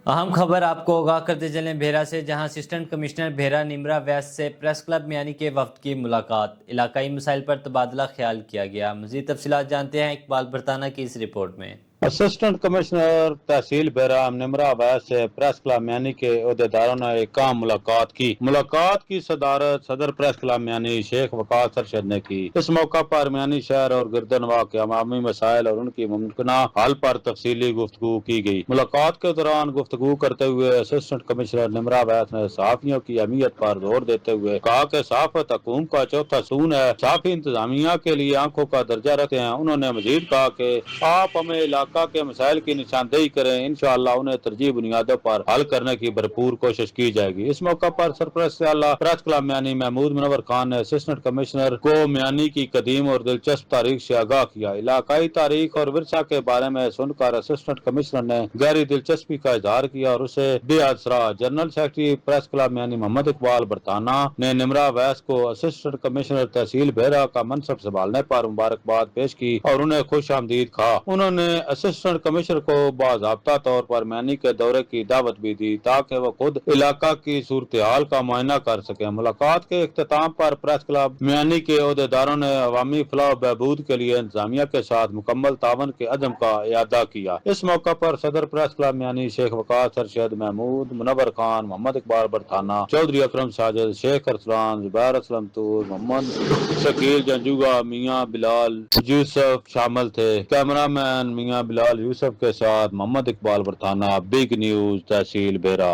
اہم خبر آپ کو آگاہ کرتے چلیں بھیرا سے، جہاں اسسٹنٹ کمشنر بھیرا نمرا ویس سے پریس کلب میانی کے وفد کی ملاقات، علاقائی مسائل پر تبادلہ خیال کیا گیا۔ مزید تفصیلات جانتے ہیں اقبال برطانہ کی اس رپورٹ میں۔ اسسٹنٹ کمشنر تحصیل بھیرا نمرا ویس سے پریس کلب میانی کے عہدیداروں نے ایک عام ملاقات کی صدارت صدر پریس کلب میانی شیخ وقاص ارشد نے کی۔ اس موقع پر میانی شہر اور گردنواح کے عوامی مسائل اور ان کی ممکنہ حل پر تفصیلی گفتگو کی گئی۔ ملاقات کے دوران گفتگو کرتے ہوئے اسسٹنٹ کمشنر نمرا ویس نے صحافیوں کی اہمیت پر زور دیتے ہوئے کہا کہ صحافت حکومت کا چوتھا ستون ہے، صحافی انتظامیہ کے لیے آنکھوں کا درجہ رکھتے ہیں۔ انہوں نے مزید کہا کہ آپ ہمیں علاقہ کے مسائل کی نشاندہی کریں، انشاءاللہ انہیں ترجیحی بنیادوں پر حل کرنے کی بھرپور کوشش کی جائے گی۔ اس موقع پر سرپرست اعلیٰ پریس کلب میانی محمود منور خان نے اسسٹنٹ کمشنر کو میانی کی قدیم اور دلچسپ تاریخ سے آگاہ کیا۔ علاقائی تاریخ اور ورثہ کے بارے میں سن کر اسسٹنٹ کمشنر نے گہری دلچسپی کا اظہار کیا اور اسے بے حد سراہا۔ جنرل سیکرٹری پریس کلب میانی محمد اقبال برطانہ نے نمرا ویس کو اسسٹنٹ کمشنر تحصیل بھیرا کا منصب سنبھالنے پر مبارکباد پیش کی اور انہیں خوش آمدید کہا۔ انہوں نے اسسٹنٹ کمشنر کو باضابطہ طور پر میانی کے دورے کی دعوت بھی دی تاکہ وہ خود علاقہ کی صورتحال کا معائنہ کر سکیں۔ ملاقات کے اختتام پر پریس کلب میانی کے عہدیداروں نے عوامی فلاح و بہبود کے لیے انتظامیہ کے ساتھ مکمل تعاون کے عزم کا اعادہ کیا۔ اس موقع پر صدر پریس کلب میانی شیخ وقاص ارشد، محمود منور خان، محمد اقبال برطانہ، چودھری اکرم ساجد، شیخ ارسلان، زبیر اسلم طور، محمد شکیل جنجوگا، میاں بلال یوسف شامل تھے۔ کیمرہ مین میاں بلال یوسف کے ساتھ محمد اقبال برطانہ، بگ نیوز تحصیل بھیرا۔